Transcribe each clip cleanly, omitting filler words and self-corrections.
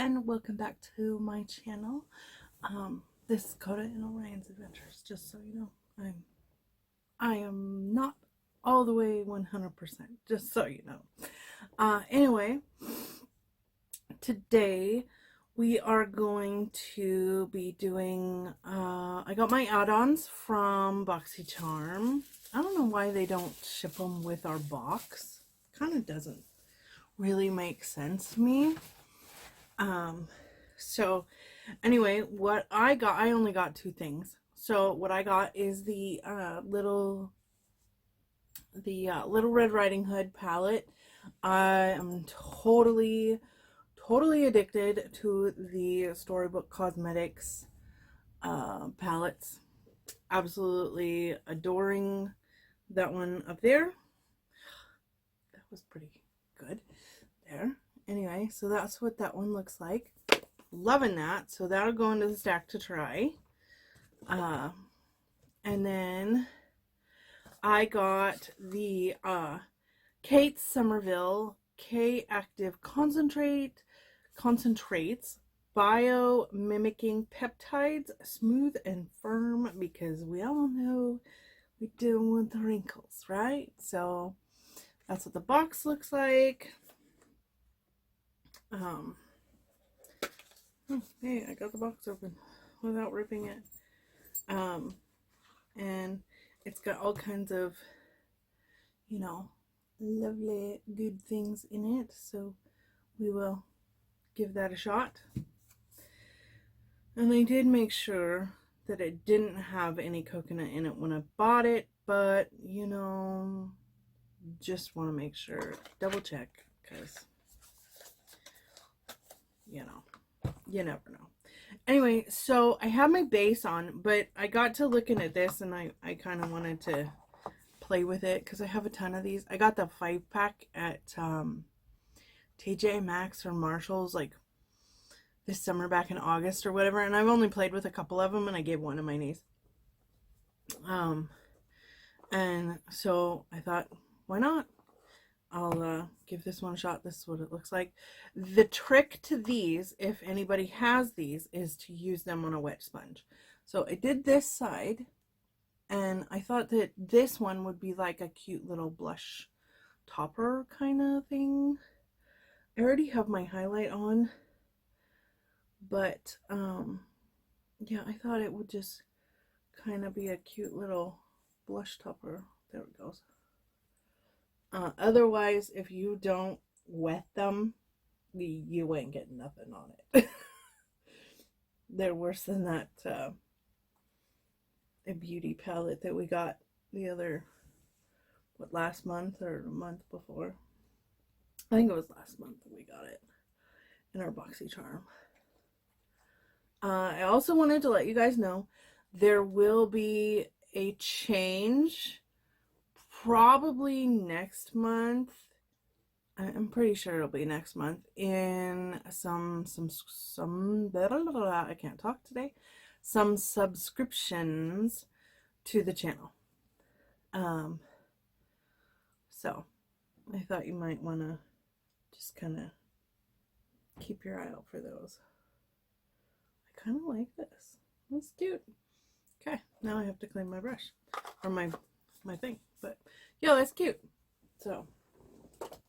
and welcome back to my channel. This is Coda and Orion's Adventures. Just so you know, I am not all the way 100%, just so you know. Anyway, today we are going to be doing, I got my add-ons from BoxyCharm. I don't know why they don't ship them with our box. Kind of doesn't really make sense to me. So anyway, what I got, I only got two things. So what I got is the Little Red Riding Hood palette. I am totally addicted to the Storybook Cosmetics palettes. Absolutely adoring that one up there. That was pretty good there. Anyway, so that's what that one looks like. Loving that. So that'll go into the stack to try. And then I got the Kate Somerville K Active Concentrates Bio Mimicking Peptides, smooth and firm, because we all know we deal with the wrinkles, right? So that's what the box looks like. Hey, I got the box open without ripping it. And it's got all kinds of, you know, lovely good things in it, so we will give that a shot. And I did make sure that it didn't have any coconut in it when I bought it, but you know, just want to make sure, double check, because you know, you never know. Anyway, so I have my base on, but I got to looking at this and I kind of wanted to play with it because I have a ton of these. I got the 5-pack at TJ Maxx or Marshall's like this summer back in August or whatever, and I've only played with a couple of them and I gave one to my niece. And so I thought, why not? I'll give this one a shot. This is what it looks like. The trick to these, if anybody has these, is to use them on a wet sponge. So I did this side, and I thought that this one would be like a cute little blush topper kind of thing. I already have my highlight on, but yeah, I thought it would just kind of be a cute little blush topper. There it goes. Otherwise, if you don't wet them, you ain't getting nothing on it. They're worse than that a beauty palette that we got the other, last month or the month before. I think it was last month that we got it in our BoxyCharm. I also wanted to let you guys know there will be a change probably next month. I'm pretty sure it'll be next month in some blah, blah, blah, I can't talk today. Some subscriptions to the channel. So I thought you might want to just kind of keep your eye out for those. I kind of like this. It's cute. Okay, now I have to clean my brush or my thing, but yeah, that's cute. So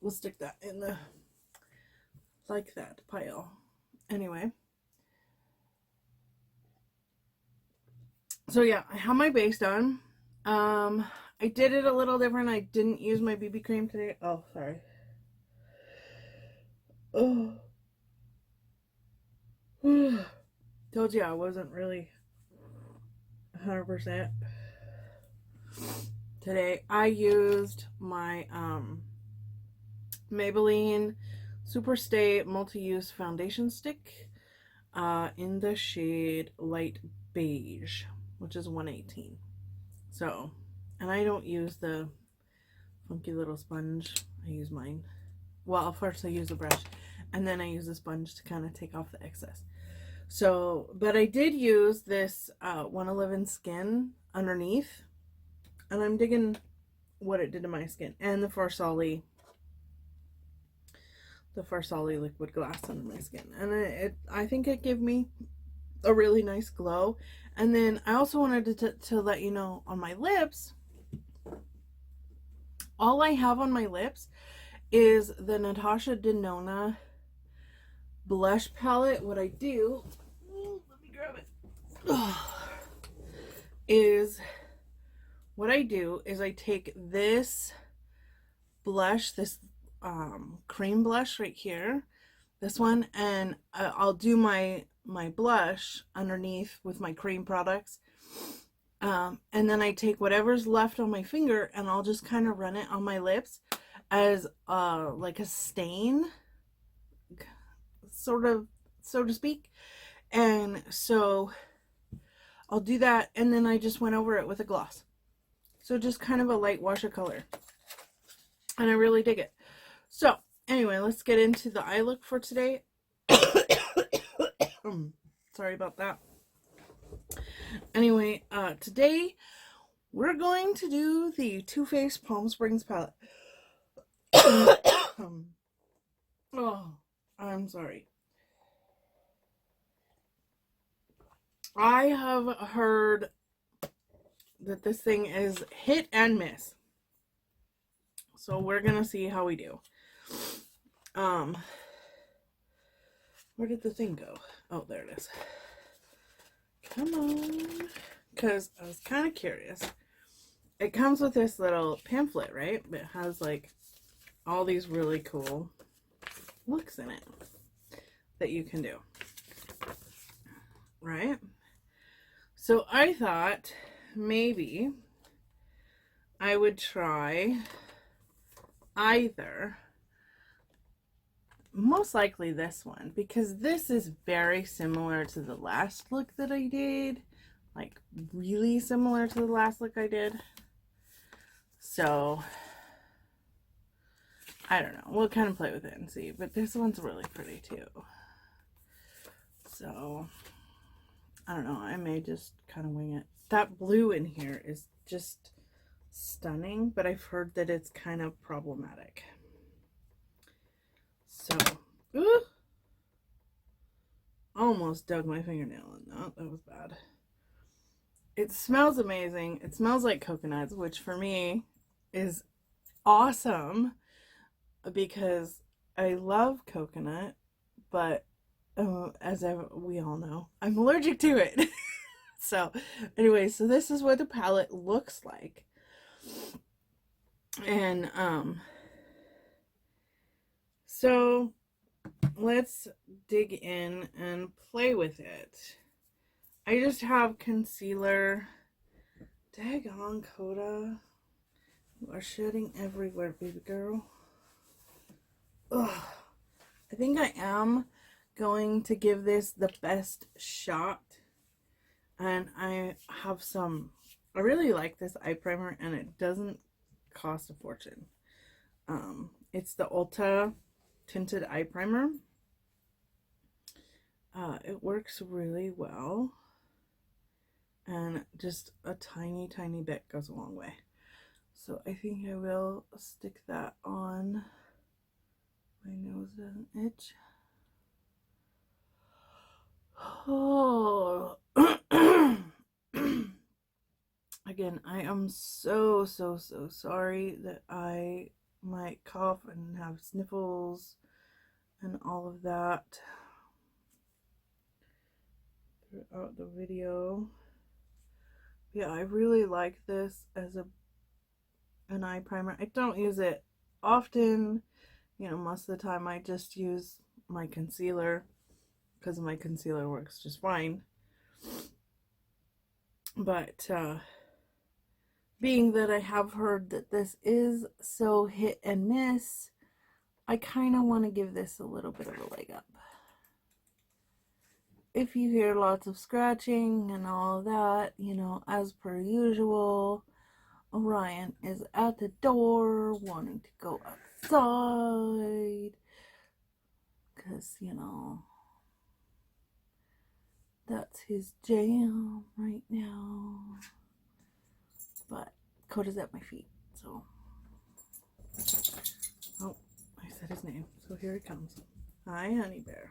we'll stick that in the like that pile. Anyway, so yeah, I have my base done. I did it a little different. I didn't use my BB cream today. Oh, sorry. Oh. Told you I wasn't really 100%. Today I used my Maybelline Superstay Multi-Use Foundation Stick in the shade Light Beige, which is 118. So, and I don't use the funky little sponge. I use mine. Well, first I use a brush, and then I use a sponge to kind of take off the excess. So, but I did use this 111 Skin underneath, and I'm digging what it did to my skin. And the the Farsali liquid glass under my skin, and I think it gave me a really nice glow. And then I also wanted to let you know, on my lips, all I have on my lips is the Natasha Denona blush palette. What I do, let me grab it, is I take this blush, this cream blush right here, this one, and I'll do my blush underneath with my cream products, and then I take whatever's left on my finger and I'll just kind of run it on my lips as like a stain, sort of, so to speak. And so I'll do that, and then I just went over it with a gloss, so just kind of a light wash of color, and I really dig it. So anyway, let's get into the eye look for today. Sorry about that. Anyway, today we're going to do the Too Faced Palm Springs palette. Oh, I'm sorry. I have heard that this thing is hit and miss, so we're gonna see how we do. Where did the thing go? Oh, there it is. Come on, because I was kind of curious. It comes with this little pamphlet, right? It has like all these really cool looks in it that you can do, right? So I thought maybe I would try either, most likely this one, because this is very similar to the last look that I did, like really similar to the last look I did. So I don't know, we'll kind of play with it and see, but this one's really pretty too. So I don't know, I may just kind of wing it. That blue in here is just stunning, but I've heard that it's kind of problematic. So, ooh, almost dug my fingernail in that. That was bad. It smells amazing. It smells like coconuts, which for me is awesome because I love coconut, but as we all know, I'm allergic to it. So anyway, so this is what the palette looks like. And so let's dig in and play with it. I just have concealer. Daggone, Coda. You are shedding everywhere, baby girl. Ugh. I think I am going to give this the best shot. And I have some, I really like this eye primer, and it doesn't cost a fortune. It's the Ulta Tinted Eye Primer. It works really well, and just a tiny bit goes a long way. So I think I will stick that on. My nose doesn't itch. Oh. Again, I am so sorry that I might cough and have sniffles and all of that throughout the video. Yeah, I really like this as an eye primer. I don't use it often. You know, most of the time I just use my concealer because my concealer works just fine. But being that I have heard that this is so hit and miss, I kind of want to give this a little bit of a leg up. If you hear lots of scratching and all that, you know, as per usual, Orion is at the door wanting to go outside because, you know, that's his jam right now. But Coda's at my feet, so. Oh, I said his name, so here he comes. Hi, honey bear.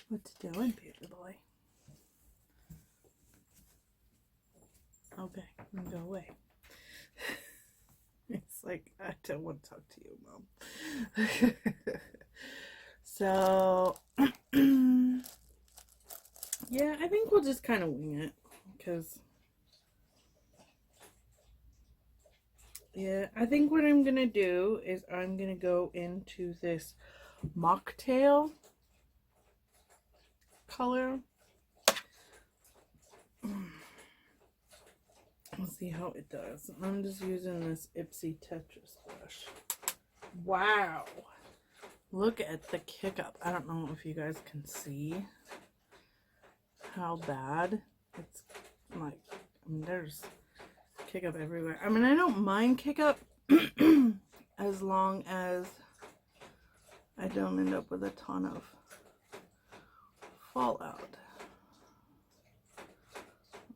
What's doing, baby boy? Okay, I'm gonna go away. It's like, I don't want to talk to you, Mom. So, yeah, I think we'll just kind of wing it, because, yeah, I think what I'm gonna do is I'm gonna go into this mocktail color. Let's see how it does. I'm just using this Ipsy Tetris brush. Wow, look at the kick up. I don't know if you guys can see how bad it's like. I mean, there's kick up everywhere. I mean, I don't mind kick up as long as I don't end up with a ton of fallout.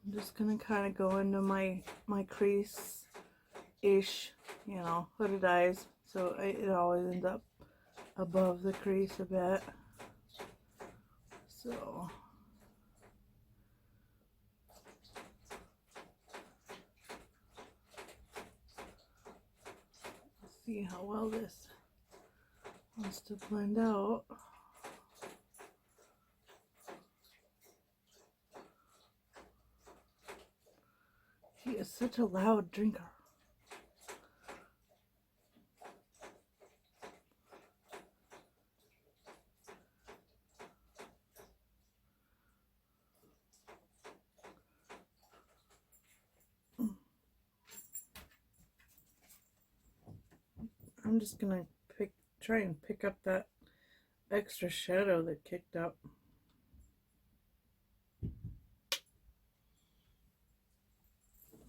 I'm just gonna kind of go into my crease-ish, you know, hooded eyes, so it always ends up above the crease a bit. So let's see how well this wants to blend out. He is such a loud drinker. I'm just gonna try and pick up that extra shadow that kicked up.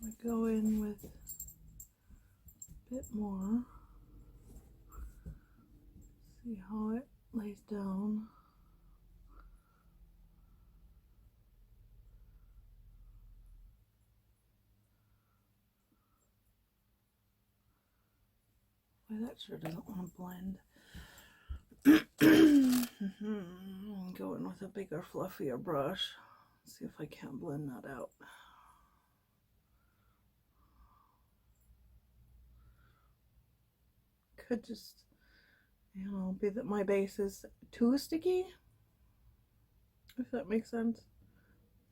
I go in with a bit more. See how it lays down. Boy, that sure doesn't want to blend. I'm going with a bigger, fluffier brush. See if I can't blend that out. Could just, you know, be that my base is too sticky, if that makes sense.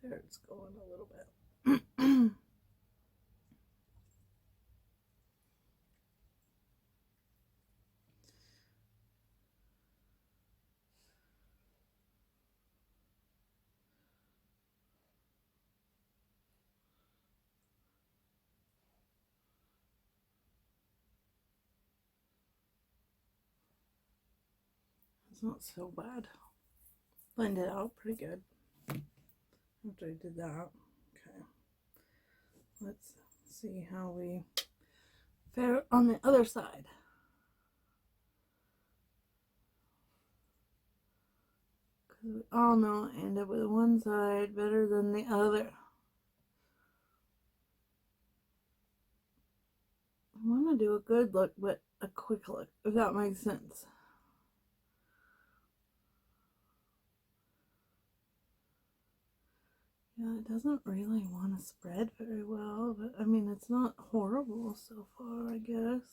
There, it's going a little bit. It's not so bad. Blended out pretty good after I did that. Okay, let's see how we fare on the other side. Because we all know I end up with one side better than the other. I want to do a good look, but a quick look, if that makes sense. Yeah, it doesn't really want to spread very well, but I mean, it's not horrible so far, I guess.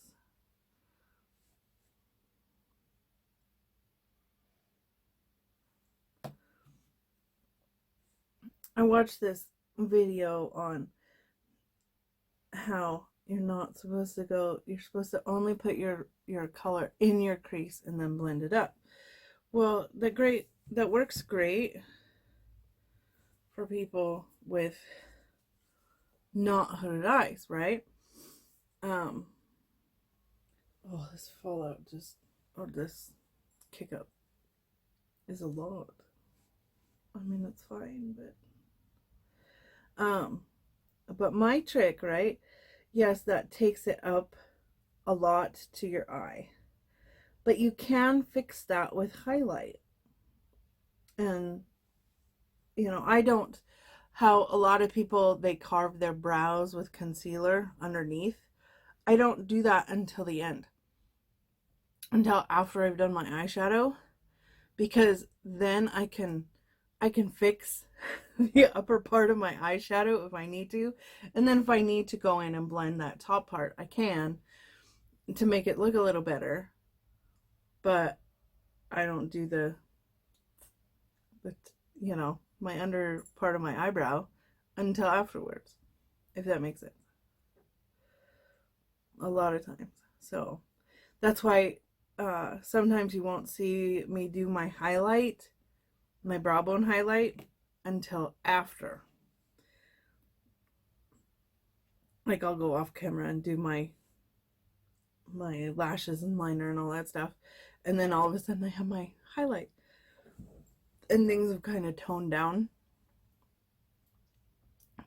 I watched this video on how you're not supposed to go, you're supposed to only put your color in your crease and then blend it up. Well, that works great for people with not hooded eyes, right? Oh, this fallout or this kick up is a lot. I mean, it's fine, but my trick, right? Yes, that takes it up a lot to your eye, but you can fix that with highlight. And you know, I don't, how a lot of people, they carve their brows with concealer underneath. I don't do that until the end, until after I've done my eyeshadow, because then I can fix the upper part of my eyeshadow if I need to, and then if I need to go in and blend that top part, I can, to make it look a little better. But I don't do the you know, my under part of my eyebrow until afterwards, if that makes sense. A lot of times. So that's why sometimes you won't see me do my highlight, my brow bone highlight, until after. Like I'll go off camera and do my lashes and liner and all that stuff, and then all of a sudden I have my highlight and things have kind of toned down.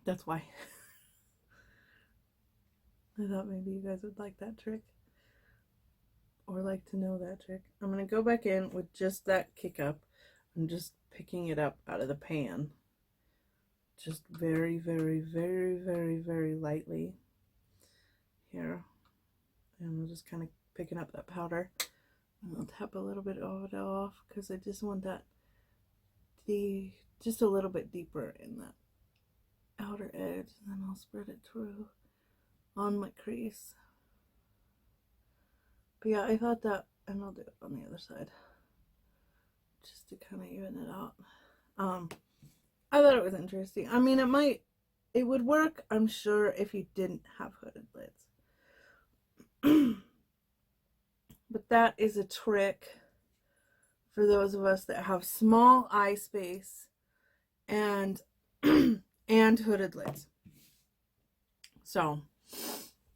That's why. I thought maybe you guys would like that trick, or like to know that trick. I'm going to go back in with just that kick up. I'm just picking it up out of the pan. Just very, very, very, very, very lightly here. And I'm just kind of picking up that powder. And I'll tap a little bit of it off because I just want that just a little bit deeper in that outer edge. And then I'll spread it through on my crease. But yeah, I thought that, and I'll do it on the other side just to kind of even it out. I thought it was interesting. I mean, it would work, I'm sure, if you didn't have hooded lids. But that is a trick for those of us that have small eye space and and hooded lids. So,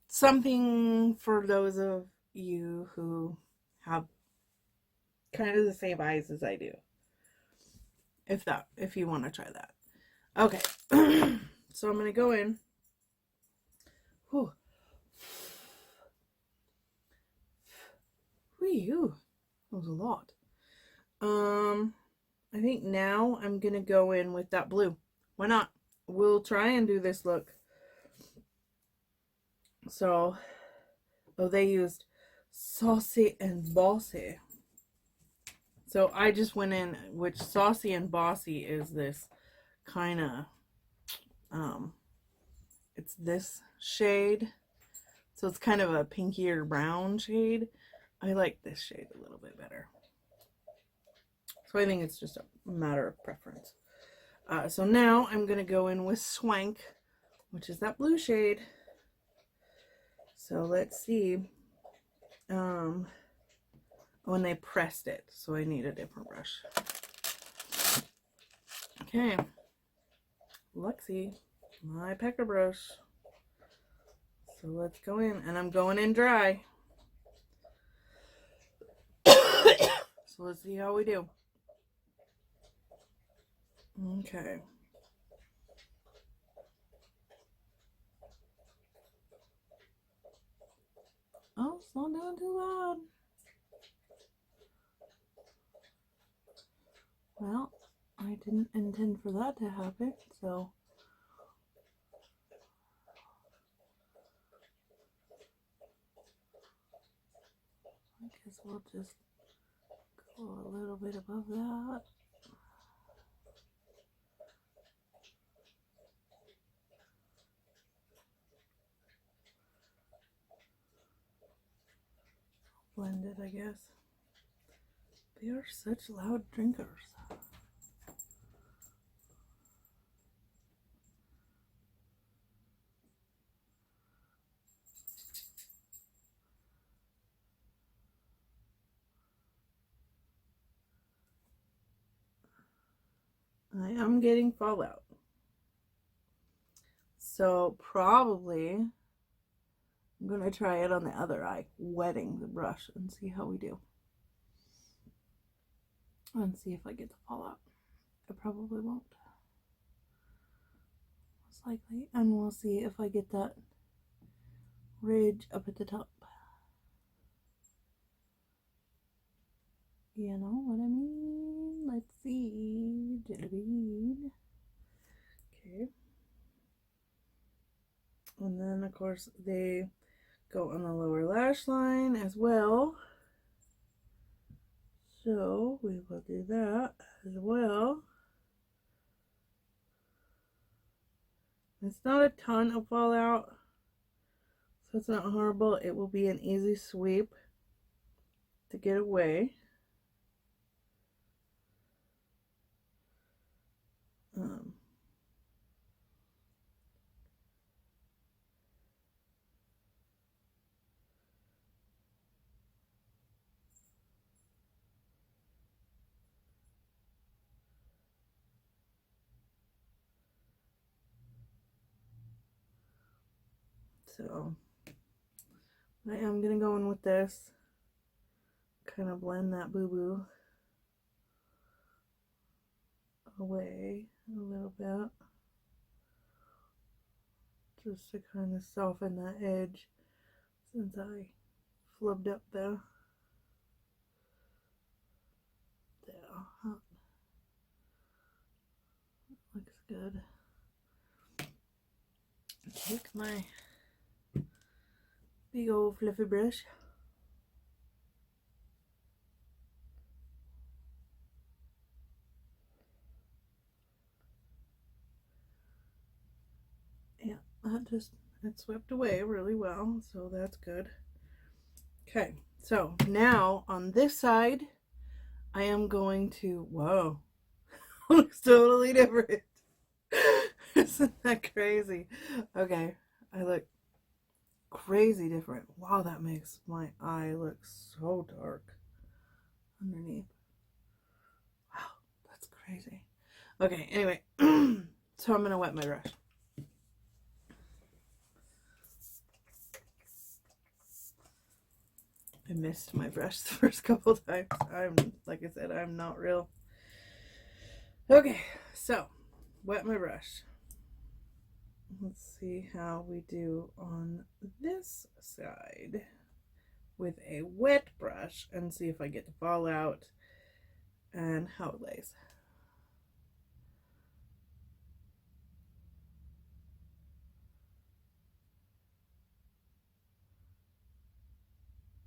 something for those of you who have kind of the same eyes as I do. If you want to try that. Okay. So I'm going to go in. Whew. Whew. That was a lot. I think now I'm going to go in with that blue. Why not? We'll try and do this look. So, they used Saucy and Bossy. So I just went in, which Saucy and Bossy is this kind of, it's this shade. So it's kind of a pinkier brown shade. I like this shade a little bit better. So I think it's just a matter of preference. So now I'm going to go in with Swank, which is that blue shade. So let's see. When they pressed it, so I need a different brush. Okay. Lexi, my pecker brush. So let's go in, and I'm going in dry. So let's see how we do. Okay. Oh, it's not doing too loud. Well, I didn't intend for that to happen, so I guess we'll just go a little bit above that. Blend it, I guess. They are such loud drinkers. I am getting fallout. So probably I'm going to try it on the other eye, wetting the brush, and see how we do. And see if I get the fallout. I probably won't. Most likely. And we'll see if I get that ridge up at the top. You know what I mean? Let's see. Jellybean. Okay. And then, of course, they go on the lower lash line as well. So we will do that as well. It's not a ton of fallout, so it's not horrible. It will be an easy sweep to get away. So I am going to go in with this, kind of blend that boo-boo away a little bit, just to kind of soften that edge since I flubbed up there. There, looks good. Take my big old fluffy brush. Yeah, it swept away really well, so that's good. Okay, so now on this side, I am going to, whoa, looks totally different. Isn't that crazy? Okay, I look crazy different. Wow, that makes my eye look so dark underneath. Wow, that's crazy. Okay, anyway, so I'm gonna wet my brush. I missed my brush the first couple times. Like I said, I'm not real. Okay, so wet my brush. Let's see how we do on this side with a wet brush and see if I get the fallout and how it lays.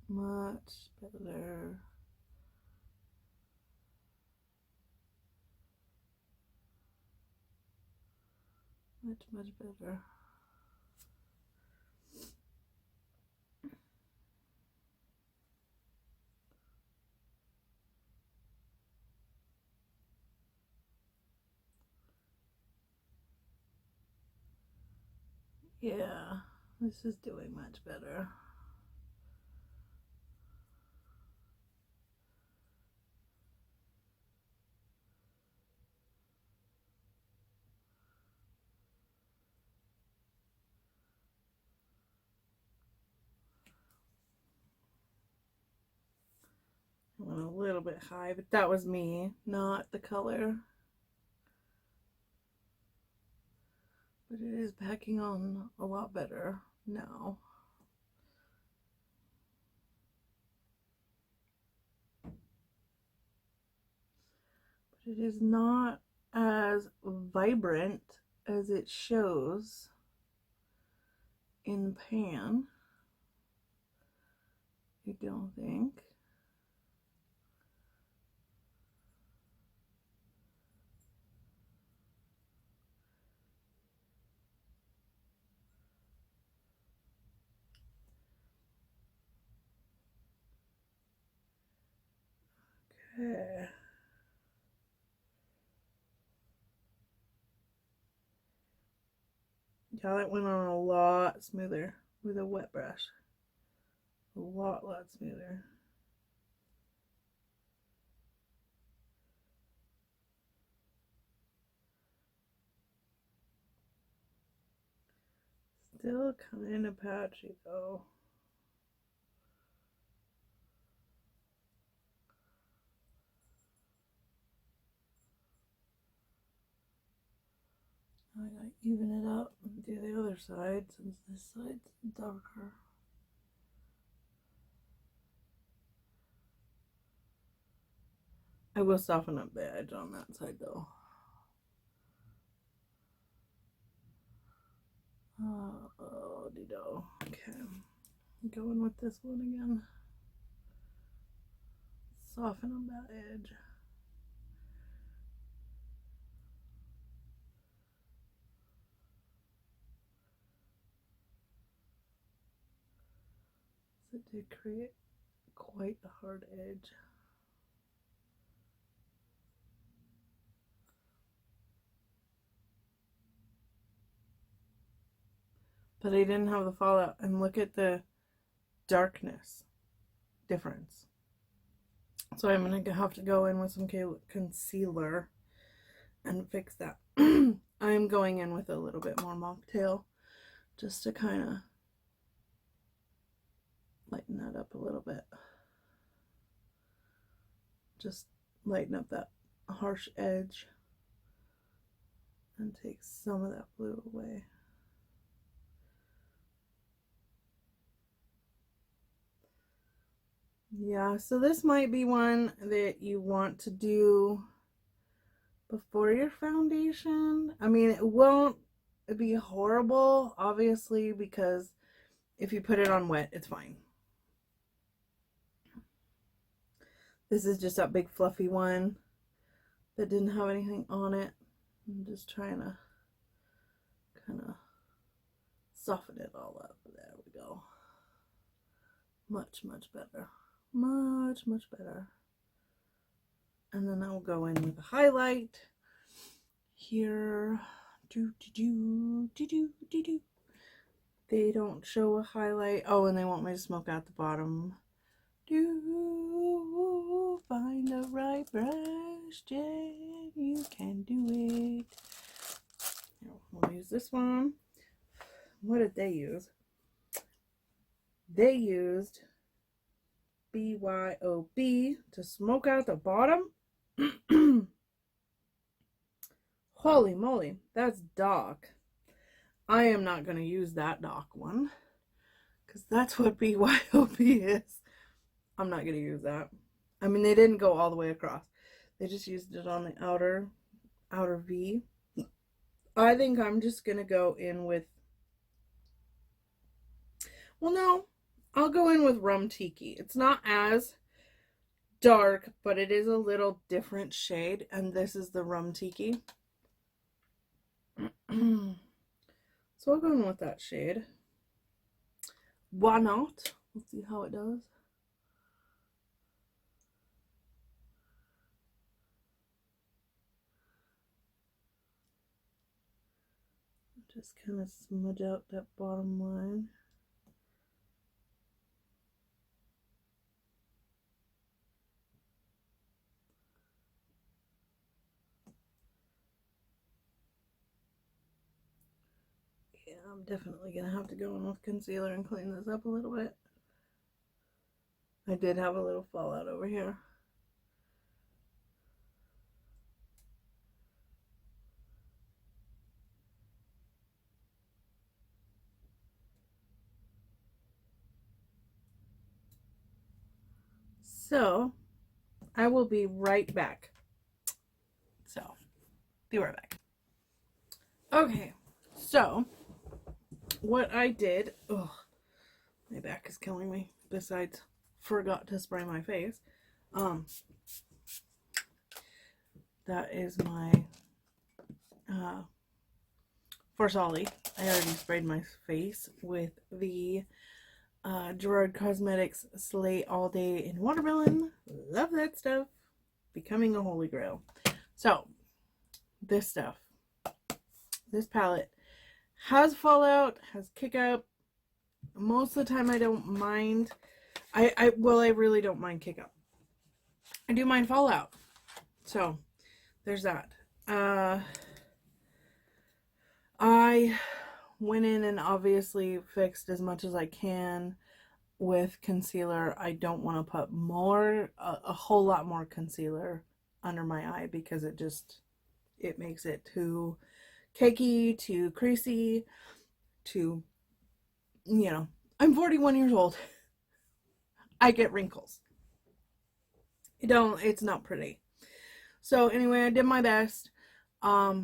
Much better. Much better. Yeah, this is doing much better. I went a little bit high, but that was me, not the color. But it is packing on a lot better now. But it is not as vibrant as it shows in the pan. I don't think. Okay. Yeah, that went on a lot smoother with a wet brush. A lot smoother. Still kind of patchy though. I gotta even it up and do the other side since this side's darker. I will soften up the edge on that side though. Oh, Dido. Okay. Going with this one again. Soften on that edge. So it did create quite a hard edge. But I didn't have the fallout. And look at the darkness difference. So I'm going to have to go in with some concealer and fix that. I'm going in with a little bit more mocktail just to kind of lighten that up a little bit. Just lighten up that harsh edge and take some of that blue away. Yeah, so this might be one that you want to do before your foundation. I mean, it won't be horrible, obviously, because if you put it on wet, it's fine. This is just that big fluffy one that didn't have anything on it. I'm just trying to kind of soften it all up. There we go. Much, much better. Much, much better. And then I'll go in with a highlight here. They don't show a highlight. Oh, and they want me to smoke out the bottom. Find the right brush, Jen. You can do it. Here, we'll use this one. What did they use? They used BYOB to smoke out the bottom. Holy moly, that's dark. I am not going to use that dark one because that's what BYOB is. I'm not going to use that. I mean, they didn't go all the way across. They just used it on the outer V. I think I'm just going to go in with, well, no, I'll go in with Rum Tiki. It's not as dark, but it is a little different shade, and this is the Rum Tiki. So I'll go in with that shade. Why not? Let's see how it does. Just kind of smudge out that bottom line. Yeah, I'm definitely going to have to go in with concealer and clean this up a little bit. I did have a little fallout over here. So, I will be right back. So, be right back. Okay, so what I did, oh, my back is killing me. Besides, forgot to spray my face. That is my Forsali. I already sprayed my face with the Gerard Cosmetics Slay All Day in Watermelon. Love that stuff. Becoming a holy grail. So, this stuff. This palette has fallout, has kick up. Most of the time I don't mind. I really don't mind kick up. I do mind fallout. So, there's that. I went in and obviously fixed as much as I can with concealer. I don't want to put a whole lot more concealer under my eye because it makes it too cakey, too creasy, too, I'm 41 years old. I get wrinkles. It's not pretty. So anyway, I did my best. I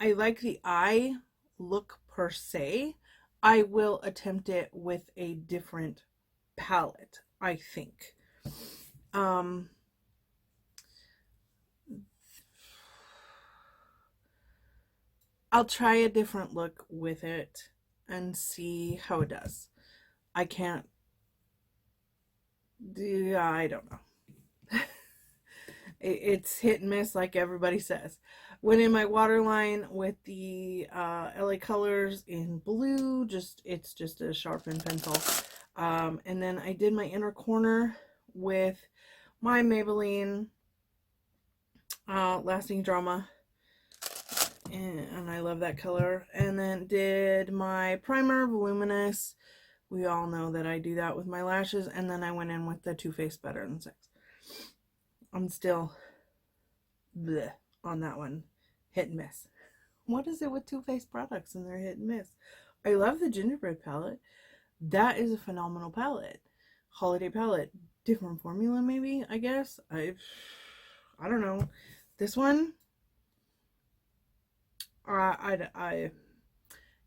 like the eye look per se. I will attempt it with a different palette, I think. Um, I'll try a different look with it and see how it does. I can't do, I don't know. It's hit and miss like everybody says. Went in my waterline with the LA Colors in blue, it's just a sharpened pencil. And then I did my inner corner with my Maybelline Lasting Drama, and I love that color. And then did my primer, Voluminous. We all know that I do that with my lashes. And then I went in with the Too Faced Better Than Sex. I'm still bleh on that one. Hit and miss. What is it with Too Faced products and they're hit and miss? I love the gingerbread palette. That is a phenomenal palette. Holiday palette. Different formula maybe, I guess. I don't know. This one,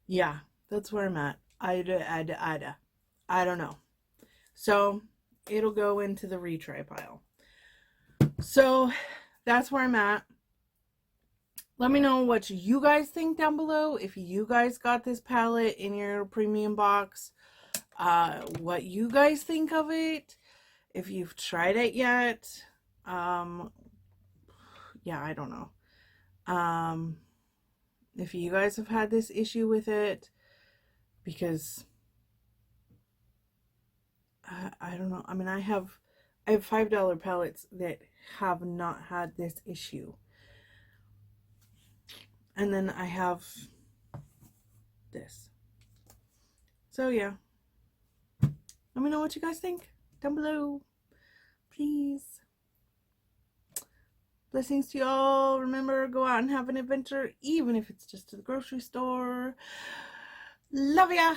yeah, that's where I'm at. I don't know. So it'll go into the retry pile. So that's where I'm at. Let me know what you guys think down below. If you guys got this palette in your premium box, what you guys think of it. If you've tried it yet. Yeah, I don't know. If you guys have had this issue with it, because I don't know. I mean, I have $5 palettes that have not had this issue. And then I have this. So yeah. Let me know what you guys think down below. Please. Blessings to y'all. Remember, go out and have an adventure, even if it's just to the grocery store. Love ya.